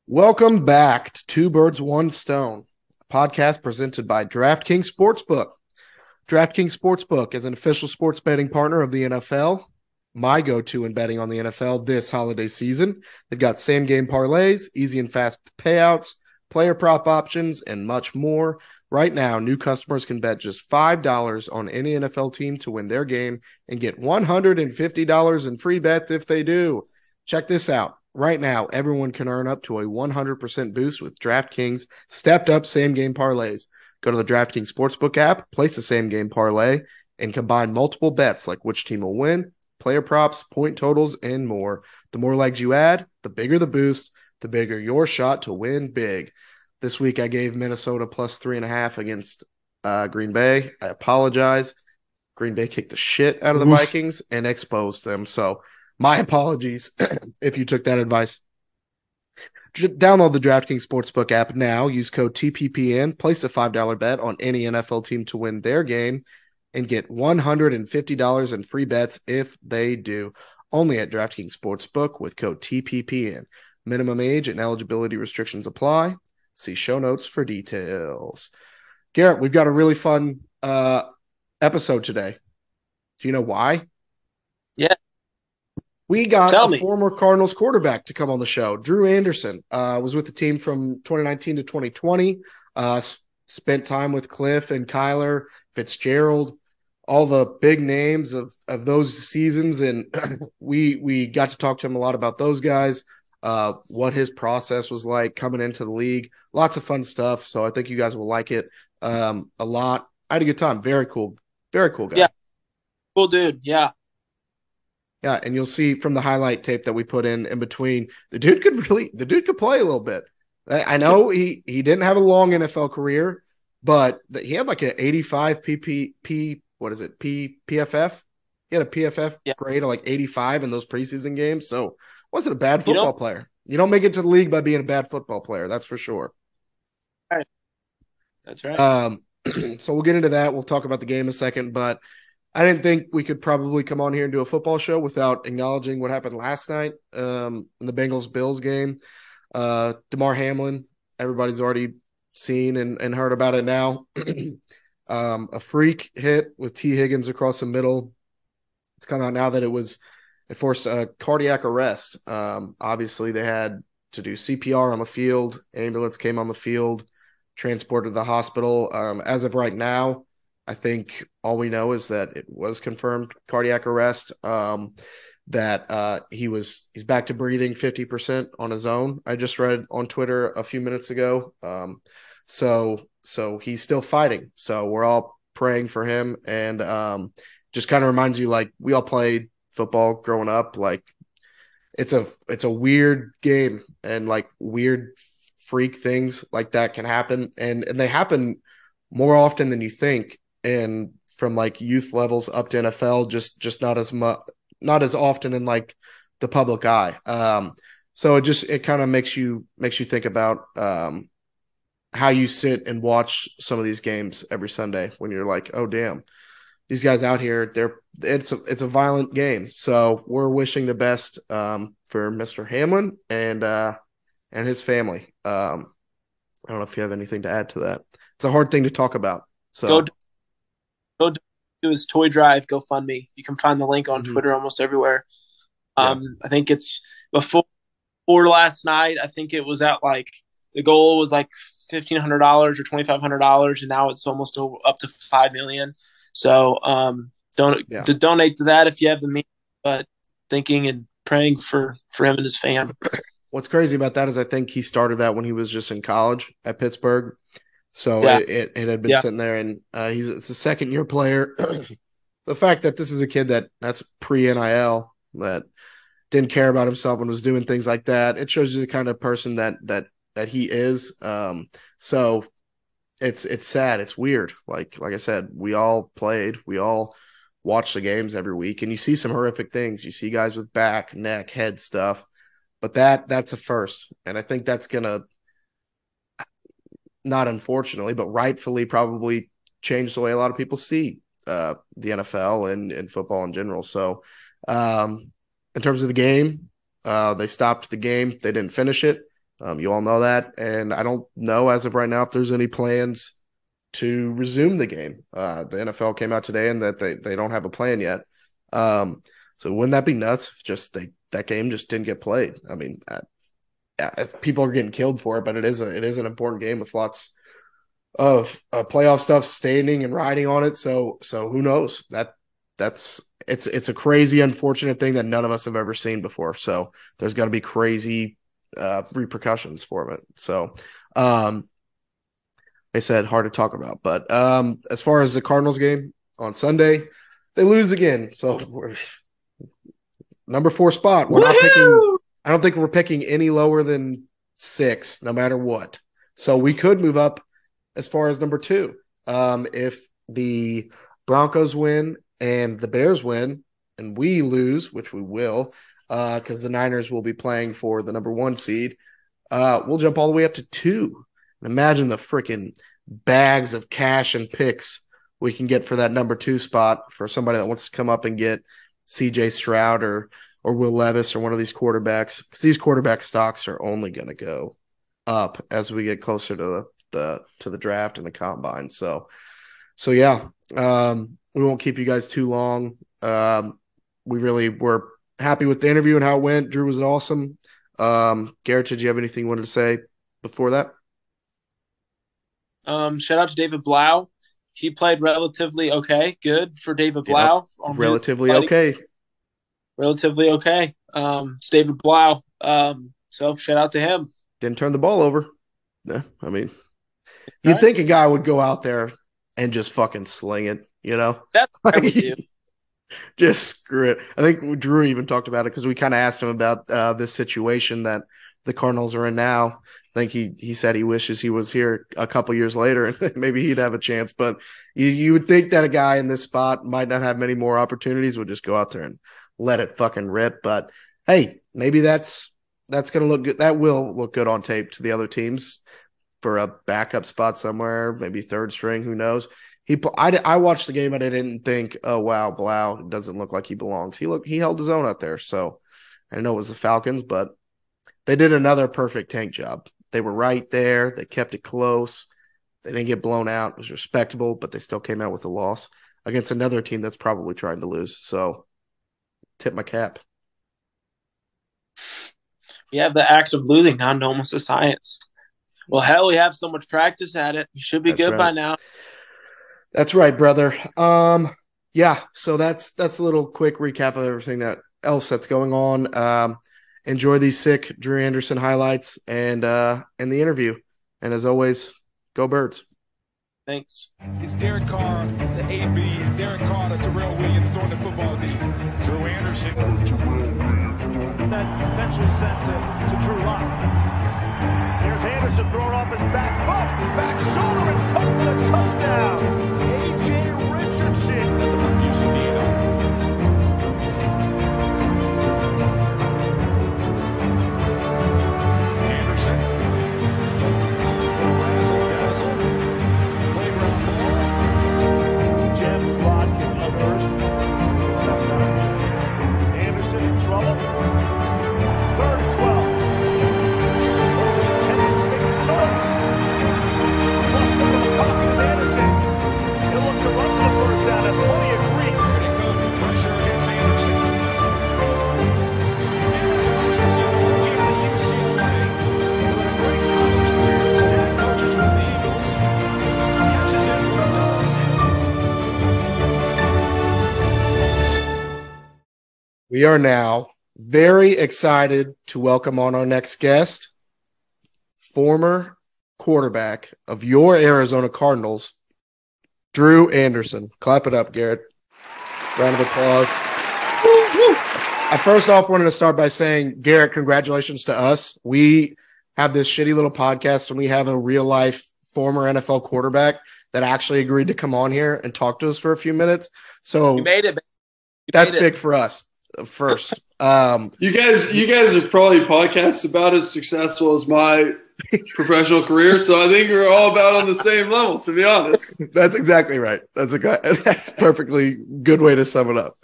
Welcome back to Two Birds, One Stone, a podcast presented by DraftKings Sportsbook. DraftKings Sportsbook is an official sports betting partner of the NFL, my go-to in betting on the NFL this holiday season. They've got same-game parlays, easy and fast payouts, player prop options, and much more. Right now, new customers can bet just $5 on any NFL team to win their game and get $150 in free bets if they do. Check this out. Right now, everyone can earn up to a 100% boost with DraftKings stepped-up same-game parlays. Go to the DraftKings Sportsbook app, place a same-game parlay, and combine multiple bets like which team will win, player props, point totals, and more. The more legs you add, the bigger the boost, the bigger your shot to win big. This week, I gave Minnesota plus 3.5 against Green Bay. I apologize. Green Bay kicked the shit out of the Vikings and exposed them, so my apologies if you took that advice. Download the DraftKings Sportsbook app now. Use code TPPN. Place a $5 bet on any NFL team to win their game and get $150 in free bets if they do. Only at DraftKings Sportsbook with code TPPN. Minimum age and eligibility restrictions apply. See show notes for details. Garrett, we've got a really fun episode today. Do you know why? Yeah. We got former Cardinals quarterback to come on the show. Drew Anderson was with the team from 2019 to 2020. Spent time with Kliff and Kyler, Fitzgerald, all the big names of those seasons. And we got to talk to him a lot about those guys, what his process was like coming into the league. Lots of fun stuff. So I think you guys will like it a lot. I had a good time. Very cool guy. Yeah. Cool dude. Yeah. Yeah, and you'll see from the highlight tape that we put in between, the dude could play a little bit. I know he didn't have a long NFL career, but he had like an 85 PFF. He had a PFF grade of like 85 in those preseason games, so wasn't a bad football player. You don't make it to the league by being a bad football player, that's for sure. Right. That's right. So we'll get into that. We'll talk about the game in a second, but I didn't think we could probably come on here and do a football show without acknowledging what happened last night in the Bengals-Bills game. Damar Hamlin, everybody's already seen and heard about it now. A freak hit with T. Higgins across the middle. It's come out now that it forced a cardiac arrest. Obviously, they had to do CPR on the field. Ambulance came on the field, transported to the hospital. As of right now, I think all we know is that it was confirmed cardiac arrest, that he's back to breathing 50% on his own. I just read on Twitter a few minutes ago. So he's still fighting. So we're all praying for him. And just kind of reminds you, like, we all played football growing up. Like, it's a weird game, and like weird freak things like that can happen. And they happen more often than you think. And from like youth levels up to NFL, just not as often in like the public eye. So it kind of makes you think about how you sit and watch some of these games every Sunday when you're like, oh damn, these guys out here, it's a violent game. So we're wishing the best for Mr. Hamlin and his family. I don't know if you have anything to add to that. It's a hard thing to talk about. So go do his toy drive GoFundMe. You can find the link on Twitter almost everywhere. I think it's before last night. I think it was at like the goal was like $1,500 or $2,500, and now it's almost up to $5 million. So donate to that if you have the means. But thinking and praying for him and his fam. What's crazy about that is I think he started that when he was just in college at Pittsburgh. So it had been sitting there, and it's a second-year player. The fact that this is a kid that's pre-NIL, that didn't care about himself and was doing things like that, it shows you the kind of person that he is. So it's sad. It's weird. Like I said, we all played. We all watch the games every week, and you see some horrific things. You see guys with back, neck, head stuff. But that's a first, and I think that's going to, not unfortunately, but rightfully probably change the way a lot of people see the NFL and football in general. So in terms of the game, they stopped the game. They didn't finish it. You all know that, and I don't know as of right now if there's any plans to resume the game. The NFL came out today and that they don't have a plan yet. So wouldn't that be nuts if just that game just didn't get played? I mean, people are getting killed for it, but it is an important game with lots of playoff stuff standing and riding on it. So who knows? It's a crazy, unfortunate thing that none of us have ever seen before. So there's going to be crazy repercussions for it. So, I said hard to talk about, but as far as the Cardinals game on Sunday, they lose again. So we're number 4 spot. We're not picking. I don't think we're picking any lower than 6, no matter what. So we could move up as far as number 2. If the Broncos win and the Bears win and we lose, which we will, because the Niners will be playing for the number 1 seed, we'll jump all the way up to 2. And imagine the freaking bags of cash and picks we can get for that number 2 spot for somebody that wants to come up and get CJ Stroud or Will Levis or one of these quarterbacks, because these quarterback stocks are only going to go up as we get closer to the draft and the combine. So yeah, we won't keep you guys too long. We really were happy with the interview and how it went. Drew was awesome. Garrett, did you have anything you wanted to say before that? Shout out to David Blau. He played relatively okay. Good for David Blau. Yep. Relatively okay. Relatively okay. It's David Blau. So shout out to him. Didn't turn the ball over. Yeah, I mean, you'd think a guy would go out there and just fucking sling it, you know? That's what I would do. Just screw it. I think Drew even talked about it because we kind of asked him about this situation that the Cardinals are in now. I think he said he wishes he was here a couple years later and maybe he'd have a chance. But you would think that a guy in this spot might not have many more opportunities, would just go out there and let it fucking rip. But hey, maybe that's going to look good. That will look good on tape to the other teams for a backup spot somewhere, maybe 3rd string, who knows. I watched the game and I didn't think, oh wow, Blau doesn't look like he belongs. He held his own out there. So I know it was the Falcons, but they did another perfect tank job. They were right there. They kept it close. They didn't get blown out. It was respectable, but they still came out with a loss against another team that's probably trying to lose. So tip my cap. Yeah, the act of losing, not almost a science. Well, hell, we have so much practice at it. You should be good right by now. That's right, brother. Yeah, so that's a little quick recap of everything else that's going on. Enjoy these sick Drew Anderson highlights and the interview. And as always, go Birds. Thanks. It's Derek Carr to AB, Derek Carr to Terrell Williams throwing the football deep. Drew Anderson. That eventually sends it to Drew Lock. Here's Anderson throwing off his back foot, back shoulder, and caught for the touchdown. A.J. Richardson. That's the used to be, Anderson. Razzle dazzle. Playground ball. Jeff's rod can go first. Anderson in trouble. 3rd and 12. Anderson. He'll look to run for the first down. That's plenty of green. Here they go. Pressure against Anderson. We got a UCLA. Doing a great college career. His dad coaches with the Eagles. Catches it with Dawson. We are now very excited to welcome on our next guest, former quarterback of your Arizona Cardinals, Drew Anderson. Clap it up, Garrett. Round of applause. I first off wanted to start by saying, Garrett, congratulations to us. We have this shitty little podcast and we have a real life former NFL quarterback that actually agreed to come on here and talk to us for a few minutes. So You made it. that's big for us first. You guys are probably podcasts about as successful as my professional career, so I think we're all about on the same level, to be honest. That's exactly right. That's perfectly good way to sum it up.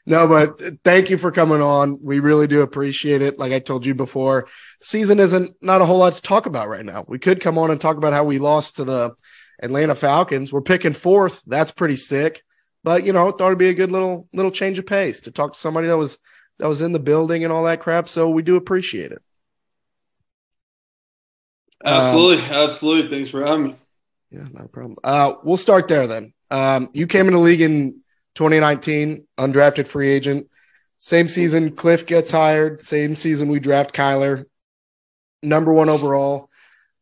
No, but thank you for coming on. We really do appreciate it. Like I told you before, season isn't not a whole lot to talk about right now. We could come on and talk about how we lost to the Atlanta Falcons. We're picking fourth. That's pretty sick. But, thought it'd be a good little change of pace to talk to somebody that was in the building and all that crap. So we do appreciate it. Absolutely. Thanks for having me. Yeah, no problem. We'll start there then. You came in the league in 2019, undrafted free agent. Same season, Kliff gets hired. Same season, we draft Kyler, number 1 overall.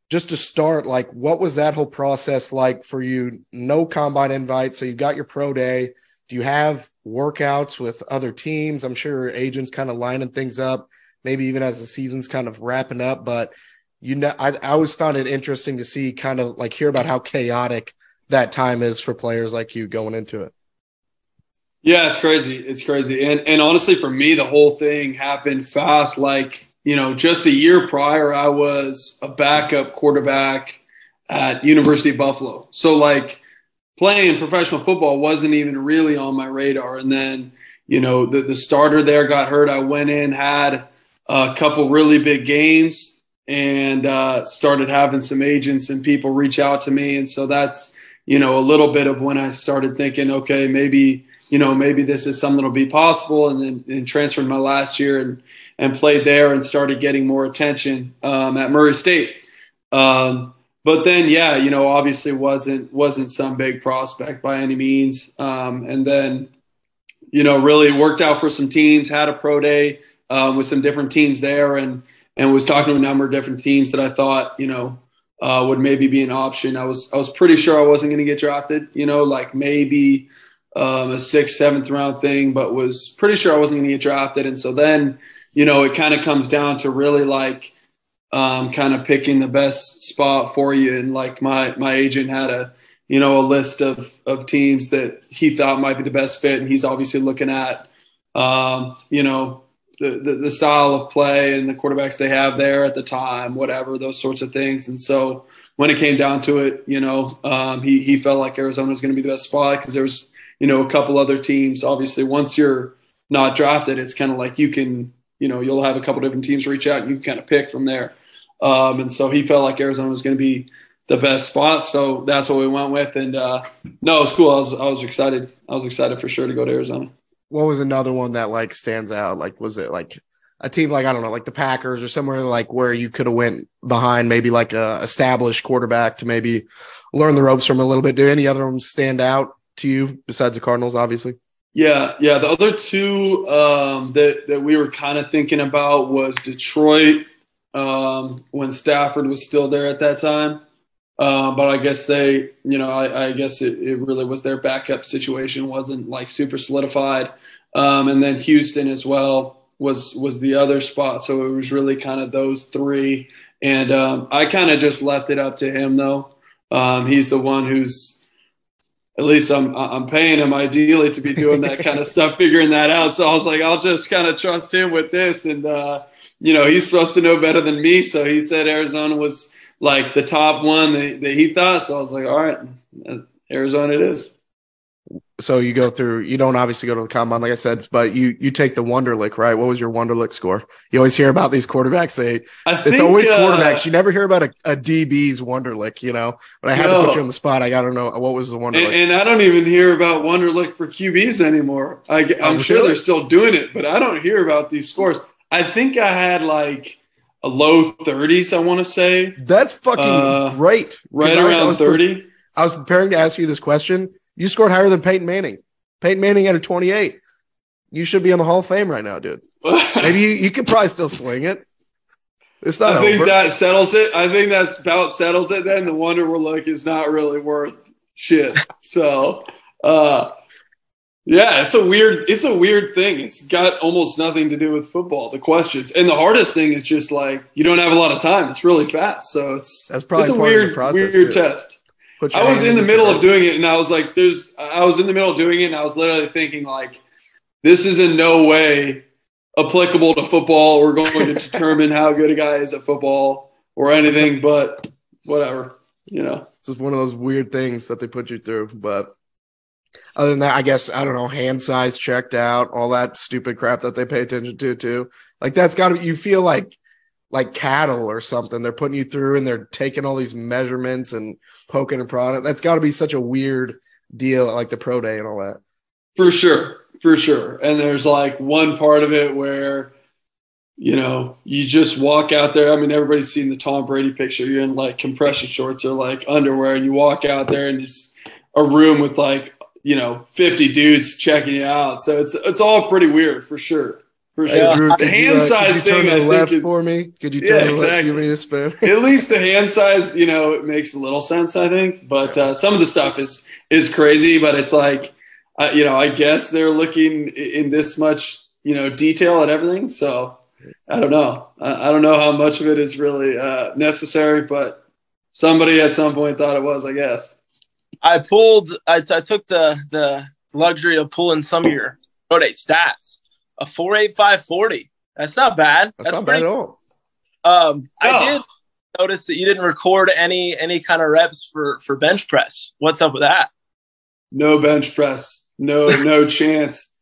Just to start, what was that whole process like for you? No combine invite, so you got your pro day. Do you have workouts with other teams? I'm sure your agent's kind of lining things up, maybe even as the season's kind of wrapping up. But I always found it interesting to see kind of hear about how chaotic that time is for players like you going into it. Yeah, it's crazy. And honestly, for me, the whole thing happened fast. Just a year prior, I was a backup quarterback at University of Buffalo. So playing professional football wasn't even really on my radar. And then, the starter there got hurt. I went in, had a couple really big games, and started having some agents and people reach out to me. And so that's, a little bit of when I started thinking, okay, maybe this is something that'll be possible. And then transferred my last year and played there and started getting more attention at Murray State. But then, obviously wasn't some big prospect by any means. And then, really worked out for some teams, had a pro day with some different teams there and was talking to a number of different teams that I thought, would maybe be an option. I was pretty sure I wasn't going to get drafted, maybe a 6th, 7th round thing, but was pretty sure I wasn't going to get drafted. And so then, it kind of comes down to really kind of picking the best spot for you. And my agent had a list of teams that he thought might be the best fit. And he's obviously looking at, the style of play and the quarterbacks they have there at the time, whatever, those sorts of things. And so when it came down to it, he felt like Arizona was going to be the best spot because there was, a couple other teams. Obviously, once you're not drafted, it's kind of like you can, you'll have a couple different teams reach out and you can kind of pick from there. And so he felt like Arizona was going to be the best spot. So that's what we went with. And no, it was cool. I was excited. I was excited for sure to go to Arizona. What was another one that stands out? Was it a team I don't know, the Packers or somewhere where you could have went behind maybe a established quarterback to maybe learn the ropes from a little bit? Do any other ones stand out to you besides the Cardinals, obviously? Yeah. The other two that we were kind of thinking about was Detroit when Stafford was still there at that time. But I guess they, I guess it really was their backup situation, wasn't super solidified. And then Houston as well was the other spot. So it was really kind of those three. And I kind of just left it up to him though. He's the one who's, at least I'm paying him ideally to be doing that kind of stuff, figuring that out. So I was like, I'll just kind of trust him with this. And, he's supposed to know better than me. So he said Arizona was the top one that he thought. So I was like, all right, Arizona it is. So you don't obviously go to the combine, like I said, but you take the Wonderlic, right? What was your Wonderlic score? You always hear about these quarterbacks. It's always quarterbacks. You never hear about a DB's Wonderlic, but I had to put you on the spot. I got to know what was the Wonderlic. And I don't even hear about Wonderlic for QBs anymore. I'm sure they're still doing it, but I don't hear about these scores. I think I had a low 30s, I want to say. That's fucking great. Right around 30. I was preparing to ask you this question. You scored higher than Peyton Manning. Peyton Manning had a 28. You should be on the Hall of Fame right now, dude. Maybe you could probably still sling it. It's not. I think that settles it. I think that's about settles it. Then the Wonderlic is not really worth shit. So, yeah, it's a weird thing. It's got almost nothing to do with football. The questions and the hardest thing is just you don't have a lot of time. It's really fast, so that's probably a part of the process. Weird test. I was in the middle of doing it, and I was in the middle of doing it, and I was literally thinking this is in no way applicable to football or going to determine how good a guy is at football or anything, but whatever, It's just one of those weird things that they put you through, but Other than that, I guess, I don't know, hand size checked out, all that stupid crap that they pay attention to too. Like that's got to, you feel like cattle or something. They're putting you through and they're taking all these measurements and poking and prodding. That's got to be such a weird deal, like the pro day and all that. For sure. And there's like one part of it where, you know, you just walk out there. I mean, everybody's seen the Tom Brady picture. You're in like compression shorts or like underwear, and you walk out there and it's a room with like, you know, 50 dudes checking you out. So it's all pretty weird for sure. For sure. Hey, Drew, the hand size thing, I think is, for me. Could you turn to the left? You want me to spin? At least the hand size, you know, it makes a little sense, I think. But some of the stuff is crazy. But it's like, you know, I guess they're looking in this much, you know, detail at everything. So I don't know. I don't know how much of it is really necessary, but somebody at some point thought it was, I guess. I took the luxury of pulling some of your pro day stats. A 4.8540. That's not bad. That's not bad at all. I did notice that you didn't record any kind of reps for bench press. What's up with that? No bench press. No chance.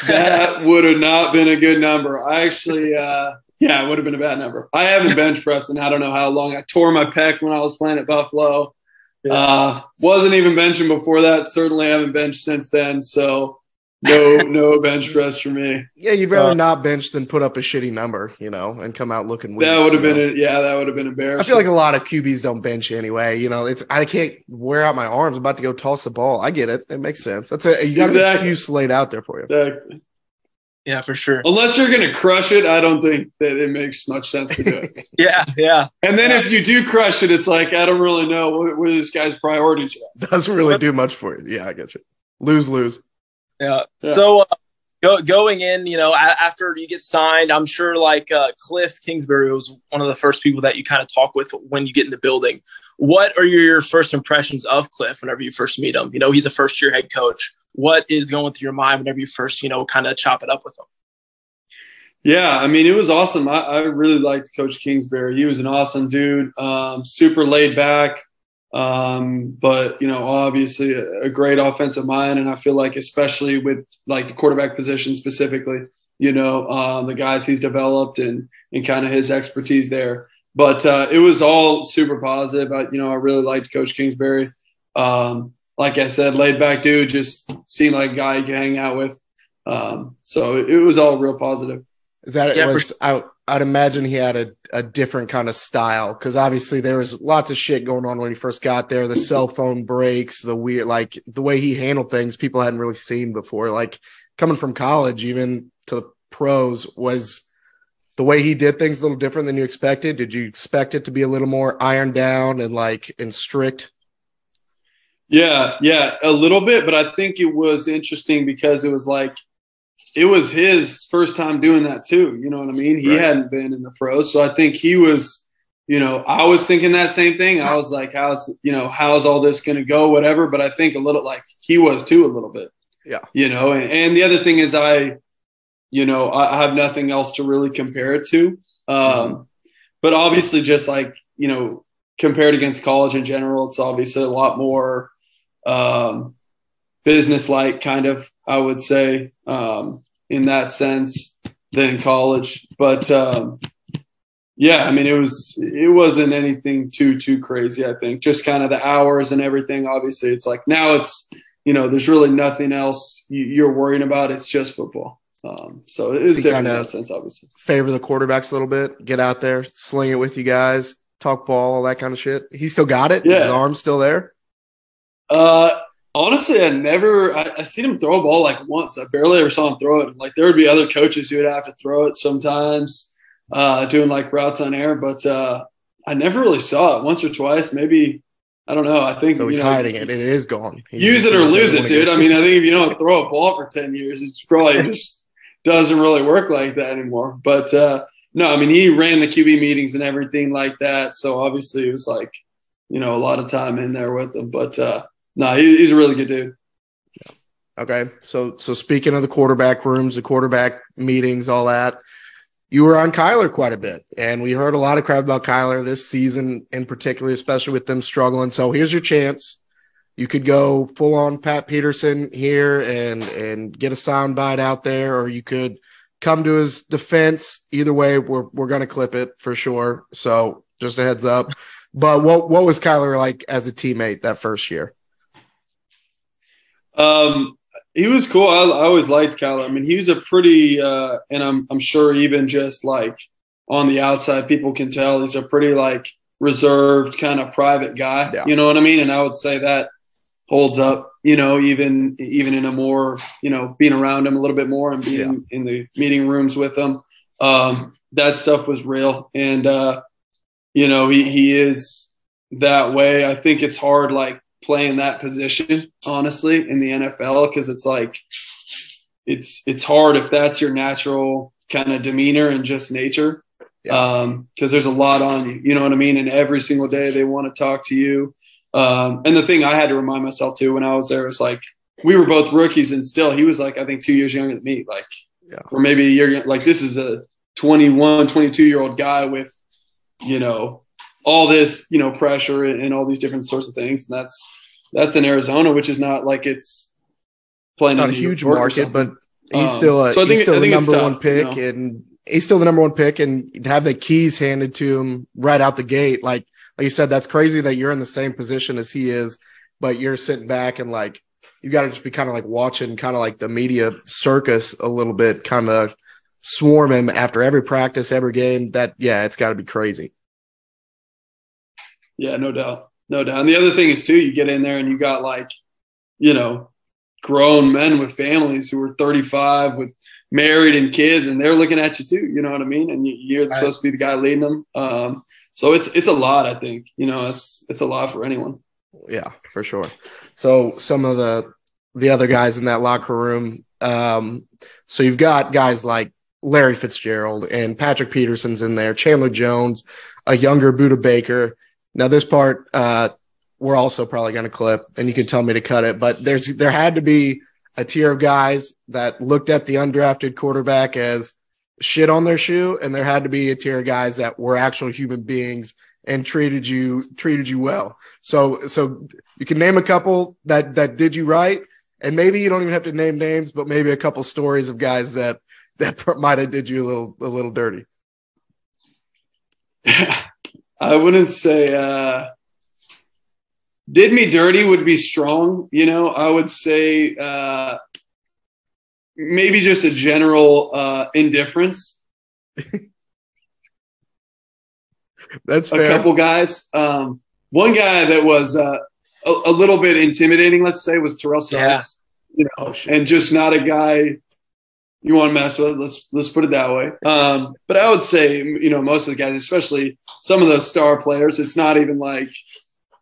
That would have not been a good number. I actually, it would have been a bad number. I haven't bench pressed in I don't know how long. I tore my pec when I was playing at Buffalo. Wasn't even benching before that. Certainly haven't benched since then. So no bench press for me. Yeah, you'd rather not bench than put up a shitty number, you know, and come out looking weak. That would have been that would have been embarrassing. I feel like a lot of QBs don't bench anyway. You know, I can't wear out my arms. I'm about to go toss the ball. I get it. It makes sense. You got an excuse laid out there for you. Exactly. Yeah, for sure. Unless you're going to crush it, I don't think that it makes much sense to do it. Yeah. And then if you do crush it, it's like, I don't really know where this guy's priorities are. Doesn't really do much for you. Yeah, I get you. Lose. Yeah. So going in, you know, after you get signed, I'm sure like Kliff Kingsbury was one of the first people that you kind of talk with when you get in the building. What are your first impressions of Kliff whenever you first meet him? You know, he's a first-year head coach. What is going through your mind whenever you first, you know, kind of chop it up with him? Yeah, I mean, it was awesome. I really liked Coach Kingsbury. He was an awesome dude, super laid back. But, you know, obviously a great offensive mind. And I feel like, especially with like the quarterback position specifically, you know, the guys he's developed and kind of his expertise there. But it was all super positive. I really liked Coach Kingsbury. Like I said, laid back dude, just seemed like a guy you can hang out with. So it was all real positive. Is that it? Was I'd imagine he had a different kind of style, because obviously there was lots of shit going on when he first got there. The cell phone breaks, the weird, like the way he handled things, people hadn't really seen before. Like coming from college, even to the pros, was the way he did things a little different than you expected? Did you expect it to be a little more ironed down and strict? Yeah, a little bit, but I think it was interesting because it was like, it was his first time doing that too. You know what I mean? He hadn't been in the pros. So I think he was, you know, I was thinking that same thing. I was like, how's all this going to go? Whatever. But I think a little like he was too, a little bit. Yeah. You know, and the other thing is I have nothing else to really compare it to. But obviously just like, you know, compared against college in general, it's obviously a lot more business-like kind of, I would say, in that sense than college. But yeah, I mean, it wasn't anything too crazy. I think just kind of the hours and everything. Obviously, it's like now it's, you know, there's really nothing else you're worrying about. It's just football. So it is different in that sense, obviously. Favor the quarterbacks a little bit. Get out there, sling it with you guys, talk ball, all that kind of shit. He still got it. Yeah. His arm's still there. Honestly, I seen him throw a ball like once. I barely ever saw him throw it. Like there would be other coaches who would have to throw it sometimes, doing like routes on air, but I never really saw it. Once or twice, maybe. I don't know. I think so. He's hiding it. It is gone. Use it or lose it, dude. I mean, I think if you don't throw a ball for 10 years, it's probably just doesn't really work like that anymore. But no, I mean, he ran the QB meetings and everything like that. So obviously it was like, you know, a lot of time in there with him. But no, he's a really good dude. Okay. So speaking of the quarterback rooms, the quarterback meetings, all that, you were on Kyler quite a bit, and we heard a lot of crap about Kyler this season in particular, especially with them struggling. So here's your chance. You could go full on Pat Peterson here and get a soundbite out there, or you could come to his defense. Either way, we're going to clip it for sure. So just a heads up. But what was Kyler like as a teammate that first year? He was cool. I always liked Kyler. I mean, he was a pretty, and I'm sure even just like on the outside, people can tell he's a pretty like reserved kind of private guy. Yeah. You know what I mean? And I would say that holds up, you know, even in a more, you know, being around him a little bit more and being in the meeting rooms with him. That stuff was real. And, you know, he is that way. I think it's hard, like, playing that position, honestly, in the NFL, because it's like it's hard if that's your natural kind of demeanor and just nature, because there's a lot on you, you know what I mean? And every single day they want to talk to you. And the thing I had to remind myself too when I was there was like, we were both rookies, and still he was like, I think 2 years younger than me, like, or maybe a year. Like, this is a 21, 22-year-old guy with, you know, all this, you know, pressure and all these different sorts of things. And that's in Arizona, which is not like it's playing not a huge market, but he's still I think the number tough, one pick, you know? and he's still the number one pick, and have the keys handed to him right out the gate. Like you said, that's crazy that you're in the same position as he is, but you're sitting back and like, you got to just be kind of like watching kind of like the media circus a little bit, kind of swarm him after every practice, every game. That, it's got to be crazy. Yeah, no doubt. No doubt. And the other thing is too, you get in there and you got like, you know, grown men with families who are 35 with married and kids, and they're looking at you too. You know what I mean? And you're supposed to be the guy leading them. So it's a lot, I think, you know, it's a lot for anyone. Yeah, for sure. So some of the other guys in that locker room. So you've got guys like Larry Fitzgerald and Patrick Peterson's in there, Chandler Jones, a younger Buda Baker. Now this part, we're also probably going to clip, and you can tell me to cut it, but there had to be a tier of guys that looked at the undrafted quarterback as shit on their shoe, and there had to be a tier of guys that were actual human beings and treated you well. So you can name a couple that did you right, and maybe you don't even have to name names, but maybe a couple stories of guys that might have did you a little dirty. I wouldn't say did me dirty would be strong. You know, I would say maybe just a general indifference. That's fair. A couple guys. One guy that was a little bit intimidating, let's say, was Terrell Suggs. You know, and just not a guy you want to mess with. Let's put it that way. But I would say, you know, most of the guys, especially some of those star players, it's not even like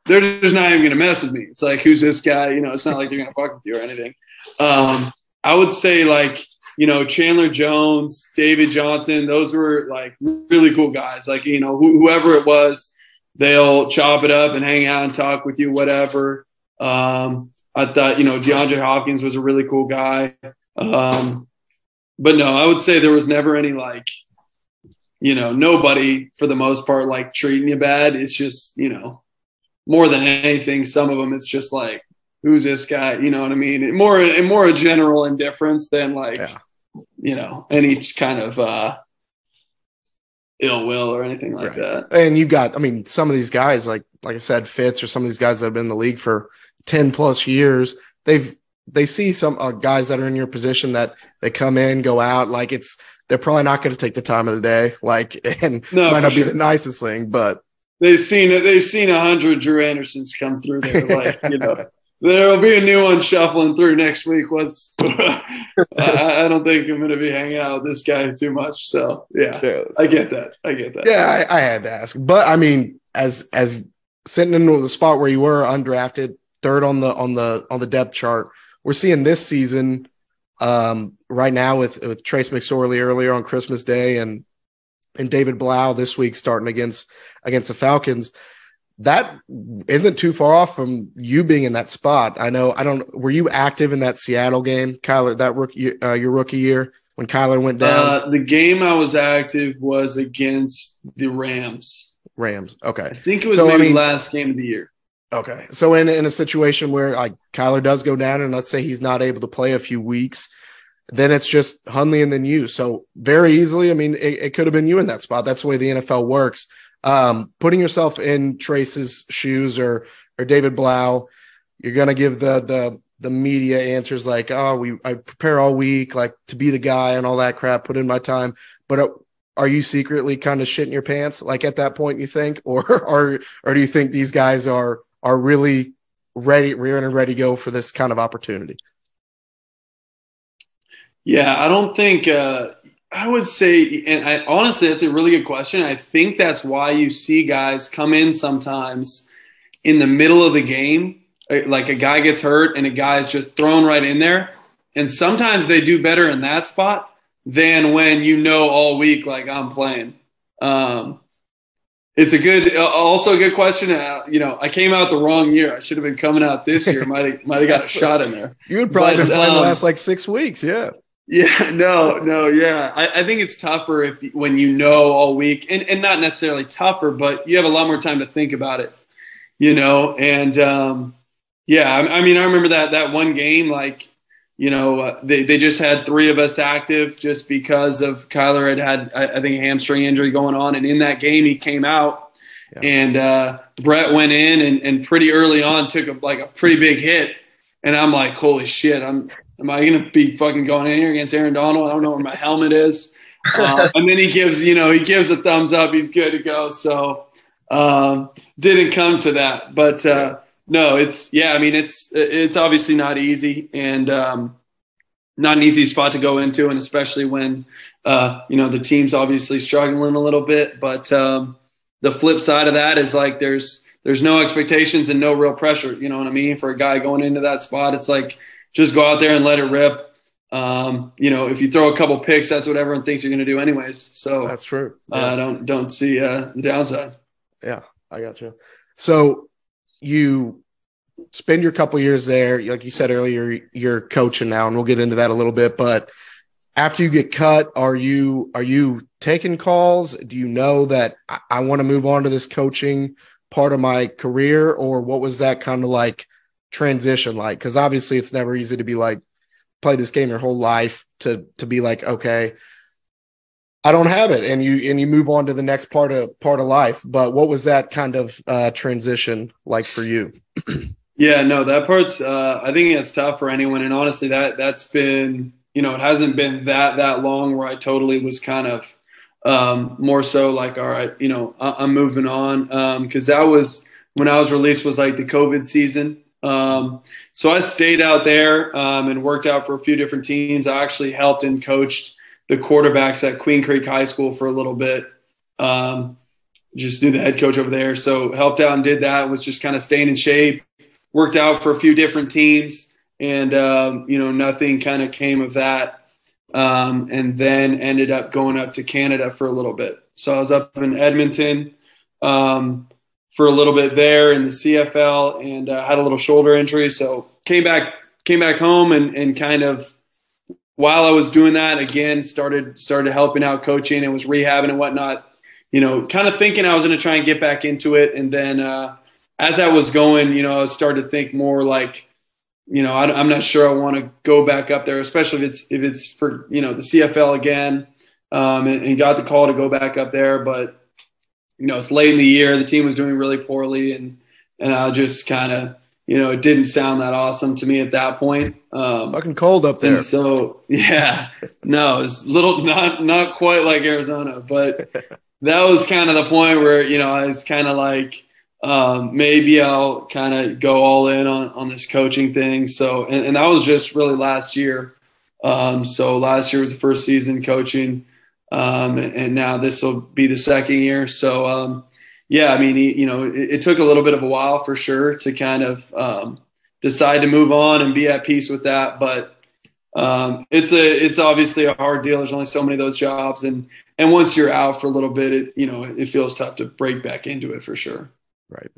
they're just not even going to mess with me. It's like, who's this guy? You know, it's not like they're going to fuck with you or anything. I would say, like, you know, Chandler Jones, David Johnson, those were like really cool guys. Like, you know, whoever it was, they'll chop it up and hang out and talk with you, whatever. I thought, you know, DeAndre Hopkins was a really cool guy. But no, I would say there was never any, like, you know, nobody for the most part, like, treating you bad. It's just, you know, more than anything, some of them, it's just like, who's this guy? You know what I mean? More a general indifference than like, you know, any kind of ill will or anything like that. And you've got, I mean, some of these guys, like I said, Fitz, or some of these guys that have been in the league for 10 plus years, they see some guys that are in your position that they come in, go out, like they're probably not going to take the time of the day, like, and might not be the nicest thing, but they've seen 100 Drew Andersons come through there. Like, you know, there'll be a new one shuffling through next week. I don't think I'm going to be hanging out with this guy too much. So yeah. I get that. Yeah, I had to ask, but I mean, as sitting in the spot where you were undrafted, third on the depth chart, we're seeing this season right now with Trace McSorley earlier on Christmas Day and David Blau this week starting against the Falcons. That isn't too far off from you being in that spot. Were you active in that Seattle game, Kyler, that your rookie year when Kyler went down? The game I was active was against the Rams. Okay. I think it was last game of the year. Okay. So in a situation where like Kyler does go down and let's say he's not able to play a few weeks, then it's just Hundley and then you. So very easily, I mean, it could have been you in that spot. That's the way the NFL works. Putting yourself in Trace's shoes or David Blau, you're going to give the media answers like, oh, I prepare all week, like to be the guy and all that crap, put in my time. But are you secretly kind of shitting your pants like at that point, you think, or do you think these guys are really ready, rearing and ready to go for this kind of opportunity? Yeah, I don't think I would say, and honestly, that's a really good question. I think that's why you see guys come in sometimes in the middle of the game, like a guy gets hurt and a guy is just thrown right in there. And sometimes they do better in that spot than when all week, like I'm playing. It's also a good question. I came out the wrong year. I should have been coming out this year. Might have got a shot in there. You would probably been playing the last like 6 weeks. Yeah. Yeah, no, yeah. I think it's tougher when all week, and not necessarily tougher, but you have a lot more time to think about it, And yeah, I mean, I remember that one game, like, they just had 3 of us active just because of Kyler had I think a hamstring injury going on, and in that game he came out, and Brett went in and pretty early on took a pretty big hit, and I'm like, holy shit, Am I going to be fucking going in here against Aaron Donald? I don't know where my helmet is. And then he gives a thumbs up. He's good to go. So didn't come to that. But no, it's obviously not easy and not an easy spot to go into. And especially when, the team's obviously struggling a little bit. But the flip side of that is like there's no expectations and no real pressure. You know what I mean? For a guy going into that spot, it's like, just go out there and let it rip. If you throw a couple picks, that's what everyone thinks you're going to do anyways. So that's true. Yeah. I don't see the downside. Yeah, I got you. So you spend your couple years there. Like you said earlier, you're coaching now, and we'll get into that a little bit. But after you get cut, are you taking calls? Do you know that I want to move on to this coaching part of my career, or what was that kind of like transition like? Because obviously it's never easy to be like play this game your whole life to be like, okay, I don't have it, and you move on to the next part of life. But what was that kind of transition like for you? Yeah, no, that part's I think it's tough for anyone, and honestly that's been it hasn't been that long where I totally was kind of more so like, all right, I'm moving on, because that was when I was released was like the COVID season. So I stayed out there and worked out for a few different teams. I actually helped and coached the quarterbacks at Queen Creek High School for a little bit. Just knew the head coach over there. So helped out and did that, was just kind of staying in shape, worked out for a few different teams, and, nothing kind of came of that. And then ended up going up to Canada for a little bit. So I was up in Edmonton for a little bit there in the CFL, and had a little shoulder injury. So came back home and kind of while I was doing that again, started helping out coaching and was rehabbing and whatnot, kind of thinking I was going to try and get back into it. And then as that was going, I started to think more like, I'm not sure I want to go back up there, especially if it's for, the CFL again, and got the call to go back up there. But it's late in the year. The team was doing really poorly, and I just kind of, it didn't sound that awesome to me at that point. Fucking cold up there. And so, yeah, no, it's not quite like Arizona, but that was kind of the point where, I was kind of like, maybe I'll kind of go all in on this coaching thing. So, and that was just really last year. So last year was the first season coaching. And now this will be the second year. So, yeah, I mean, it took a little bit of a while for sure to kind of decide to move on and be at peace with that. But it's obviously a hard deal. There's only so many of those jobs. And once you're out for a little bit, it feels tough to break back into it for sure. Right.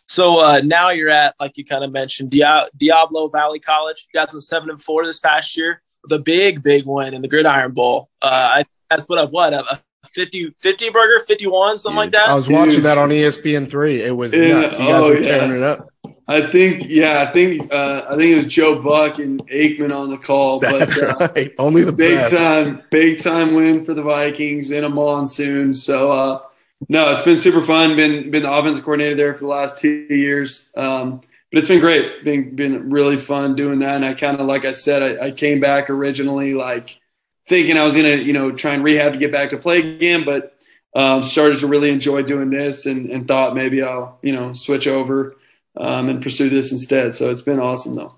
So now you're at, like you kind of mentioned, Diablo Valley College. You guys went 7-4 this past year with a big win in the Gridiron Bowl. I guys put up a 50 burger, 51, something like that. I was watching that on ESPN3. It was nuts. You guys were tearing it up. I think it was Joe Buck and Aikman on the call. That's but right. Only the big time win for the Vikings in a monsoon. So no, it's been super fun. Been the offensive coordinator there for the last 2 years. But it's been great. Been really fun doing that. And I kind of, like I said, I came back originally like thinking I was gonna try and rehab to get back to play again, but started to really enjoy doing this and thought maybe I'll switch over and pursue this instead. So it's been awesome though.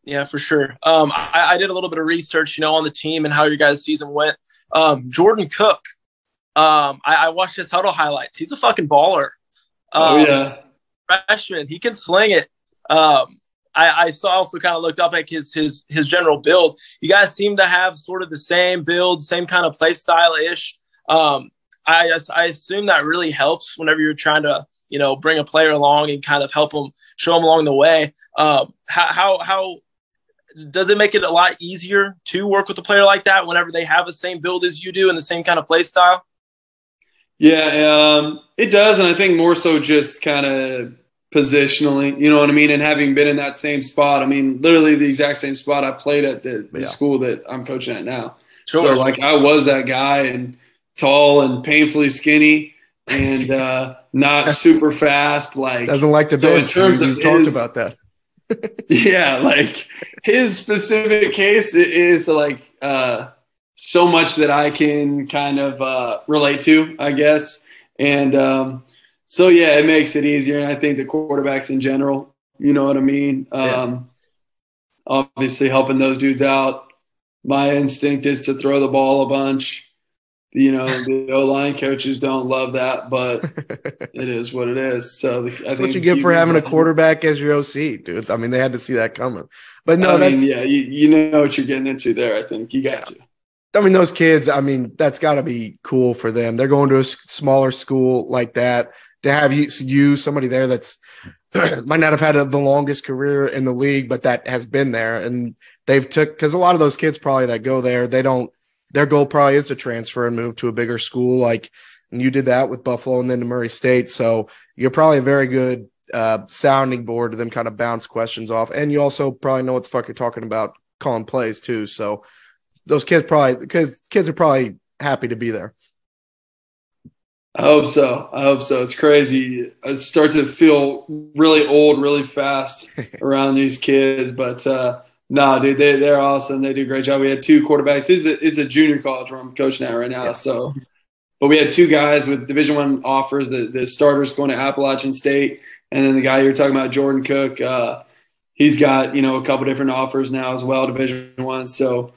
Yeah, for sure. I did a little bit of research, on the team and how your guys' season went. Jordan Cook, I watched his huddle highlights. He's a fucking baller. Freshman, he can sling it. I also kind of looked up at his general build. You guys seem to have sort of the same build, same kind of play style ish. I assume that really helps whenever you're trying to bring a player along and kind of help them, show them along the way. How does it make it a lot easier to work with a player like that whenever they have the same build as you do and the same kind of play style? Yeah, it does. And I think more so just kind of positionally, you know what I mean? And having been in that same spot, I mean, literally the exact same spot I played at the school that I'm coaching at now. Sure. So like I was that guy and tall and painfully skinny and not super fast. Like doesn't like to so in terms of talked about that. Yeah, like his specific case is like so much that I can kind of relate to, I guess. And so yeah, it makes it easier. And I think the quarterbacks in general, you know what I mean? Obviously helping those dudes out. My instinct is to throw the ball a bunch. The O-line coaches don't love that, but it is what it is. So that's what you get for having a quarterback as your OC, dude. I mean, they had to see that coming. But no, you know what you're getting into there. I think you got to. I mean, those kids, that's got to be cool for them. They're going to a smaller school like that. To have you somebody there that's might not have had the longest career in the league, but that has been there. And because a lot of those kids probably that go there, their goal probably is to transfer and move to a bigger school. Like, and you did that with Buffalo and then to Murray State. So you're probably a very good sounding board to them kind of bounce questions off. And you also probably know what the fuck you're talking about calling plays too. So those kids are probably happy to be there. I hope so. It's crazy. I start to feel really old really fast around these kids, but no, dude, they're awesome. They do a great job. We had two quarterbacks. It's a junior college where I'm coaching at right now. Yeah. So, but we had two guys with Division I offers. The starters going to Appalachian State, and then the guy you're talking about, Jordan Cook. He's got a couple different offers now as well, Division I. So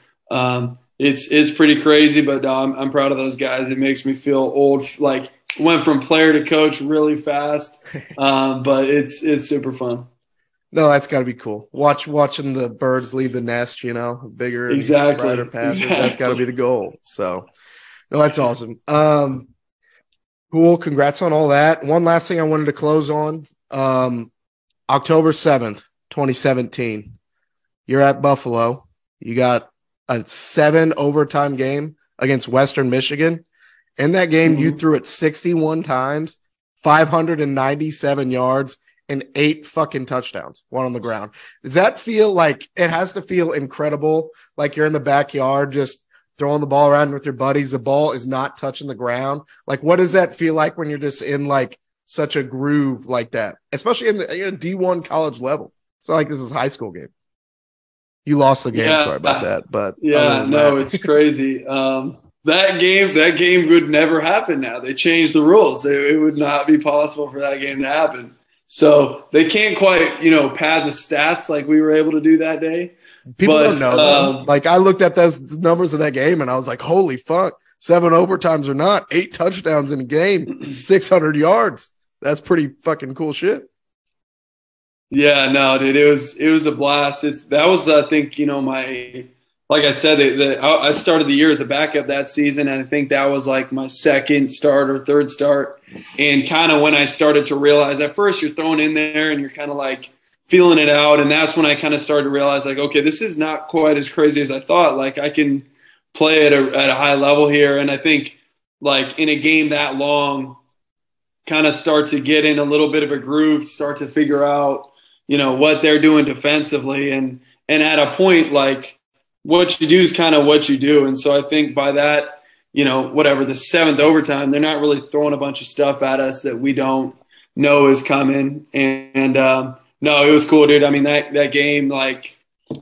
it's pretty crazy, but I'm proud of those guys. It makes me feel old. Like went from player to coach really fast, but it's super fun. No, that's got to be cool. Watching the birds leave the nest, bigger and brighter passes. Exactly. That's got to be the goal. So, no, that's awesome. Cool. Congrats on all that. One last thing I wanted to close on. October 7th, 2017. You're at Buffalo. You got a 7 overtime game against Western Michigan. In that game, you threw it 61 times, 597 yards, and 8 fucking touchdowns, 1 on the ground. Does that feel like – it has to feel incredible, like you're in the backyard just throwing the ball around with your buddies. The ball is not touching the ground. Like, what does that feel like when you're just in, like, such a groove like that, especially in the D1 college level? It's not like this is a high school game. You lost the game. Sorry about that. But it's crazy. That game would never happen now. They changed the rules. It would not be possible for that game to happen. So they can't quite, pad the stats like we were able to do that day. People don't know. Like I looked at those numbers of that game and I was like, holy fuck, 7 overtimes or not, 8 touchdowns in a game, 600 yards. That's pretty fucking cool shit. Yeah, no, dude, it was a blast. That was, I think, like I said, I started the year as the backup that season, and I think that was like my second start or third start. And kind of when I started to realize, at first you're thrown in there and you're kind of like feeling it out, and that's when I kind of started to realize, like, okay, this is not quite as crazy as I thought. Like I can play at a high level here, and I think like in a game that long, kind of start to get in a little bit of a groove, start to figure out, what they're doing defensively. And at a point, like what you do is kind of what you do. And so I think by that, whatever, the seventh overtime, they're not really throwing a bunch of stuff at us that we don't know is coming. And no, it was cool, dude. I mean, that game, like, it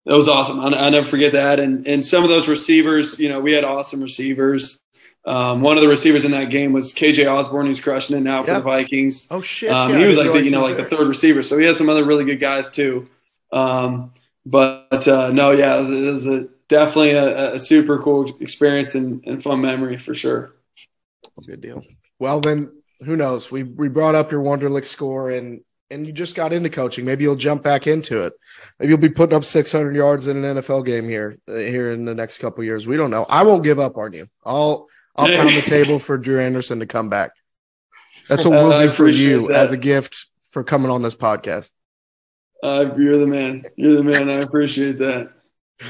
was awesome. I never forget that. And some of those receivers, we had awesome receivers. One of the receivers in that game was KJ Osborne, who's crushing it now for the Vikings. Oh shit! He was like the third receiver. So he had some other really good guys too. No, yeah, it was definitely a super cool experience and fun memory for sure. Good deal. Well, then who knows? We brought up your Wonderlic score and you just got into coaching. Maybe you'll jump back into it. Maybe you'll be putting up 600 yards in an NFL game here in the next couple of years. We don't know. I won't give up on you. I'll pound the table for Drew Anderson to come back. That's what we'll do for you as a gift for coming on this podcast. You're the man. You're the man. I appreciate that.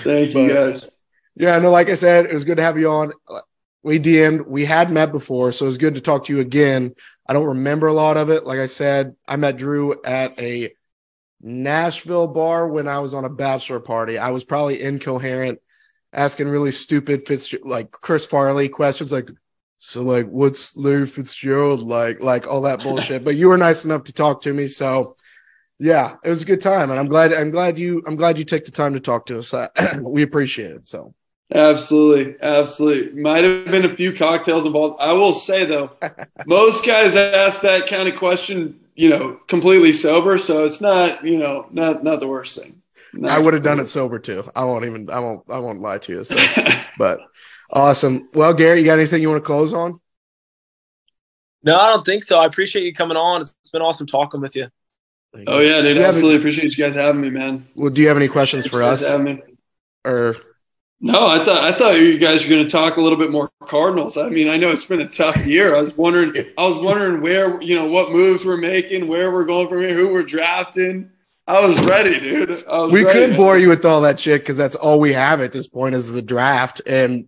Thank you, guys. Yeah, no, like I said, it was good to have you on. We DM'd. We had met before, so it was good to talk to you again. I don't remember a lot of it. Like I said, I met Drew at a Nashville bar when I was on a bachelor party. I was probably incoherent, asking really stupid like Chris Farley questions, like, so like, what's Larry Fitzgerald like all that bullshit. But you were nice enough to talk to me, so yeah, it was a good time, and I'm glad you took the time to talk to us. We appreciate it. So absolutely, might have been a few cocktails involved. I will say though, most guys ask that kind of question, completely sober, so it's not not the worst thing. I would have done it sober too. I won't lie to you. So. But awesome. Well, Gary, you got anything you want to close on? No, I don't think so. I appreciate you coming on. It's been awesome talking with you. Oh yeah, dude. Absolutely appreciate you guys having me, man. Well, do you have any questions for us? Or no, I thought you guys were going to talk a little bit more Cardinals. I mean, I know it's been a tough year. I was wondering where, what moves we're making, where we're going from here, who we're drafting. I was ready, dude. We could bore you with all that shit because that's all we have at this point is the draft. And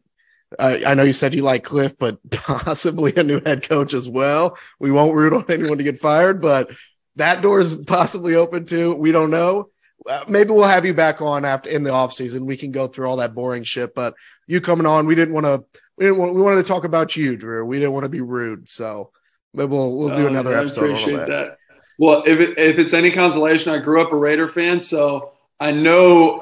I know you said you like Kliff, but possibly a new head coach as well. We won't root on anyone to get fired, but that door is possibly open too. We don't know. Maybe we'll have you back on in the off season. We can go through all that boring shit, but you coming on, we wanted to talk about you, Drew. We didn't want to be rude. So maybe we'll do another episode. I appreciate that. Well, if it's any consolation, I grew up a Raider fan, so I know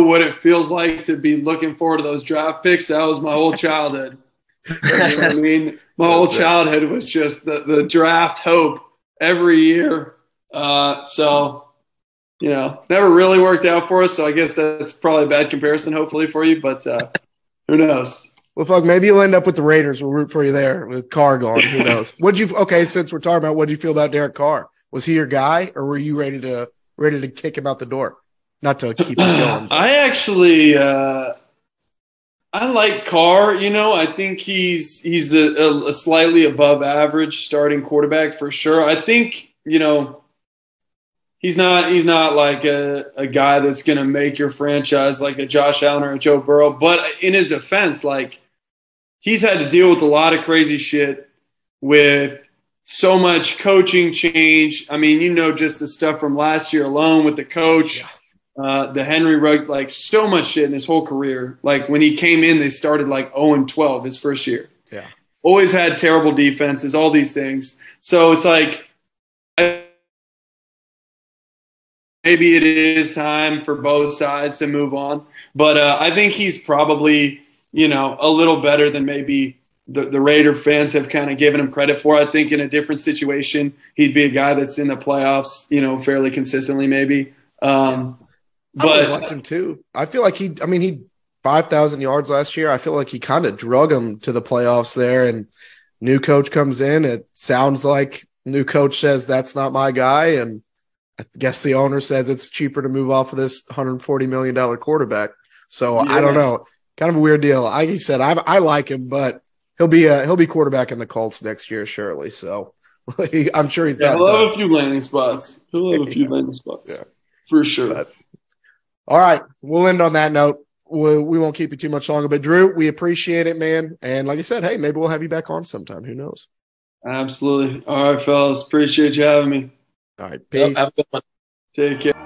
what it feels like to be looking forward to those draft picks. That was my whole childhood. You know what I mean? My whole childhood was just the draft hope every year. So, never really worked out for us. So I guess that's probably a bad comparison, hopefully, for you. But who knows? Well, fuck, maybe you'll end up with the Raiders. We'll root for you there with Carr gone. Who knows? Since we're talking about what do you feel about Derek Carr? Was he your guy, or were you ready to kick him out the door? Not to keep us going. I actually I like Carr. I think he's a slightly above average starting quarterback for sure. I think he's not like a guy that's going to make your franchise like a Josh Allen or a Joe Burrow. But in his defense, like he's had to deal with a lot of crazy shit with so much coaching change. I mean, just the stuff from last year alone with the coach, the Henry Rugg, like so much shit in his whole career. Like when he came in, they started like 0-12 his first year. Yeah. Always had terrible defenses, all these things. So it's like maybe it is time for both sides to move on. But I think he's probably, a little better than maybe the Raider fans have kind of given him credit for. I think in a different situation, he'd be a guy that's in the playoffs, fairly consistently maybe. I always liked him too. I feel like he 5,000 yards last year. I feel like he kind of drug him to the playoffs there, and new coach comes in. It sounds like new coach says, that's not my guy. And I guess the owner says it's cheaper to move off of this $140 million quarterback. So yeah. I don't know. Kind of a weird deal. Like you said, I like him, but he'll be quarterback in the Colts next year, surely. So I'm sure he's he'll have a few landing spots. Yeah, for sure. But, all right. We'll end on that note. we won't keep you too much longer. But Drew, we appreciate it, man. And like I said, hey, maybe we'll have you back on sometime. Who knows? Absolutely. All right, fellas. Appreciate you having me. All right. Peace. Have a good one. Take care.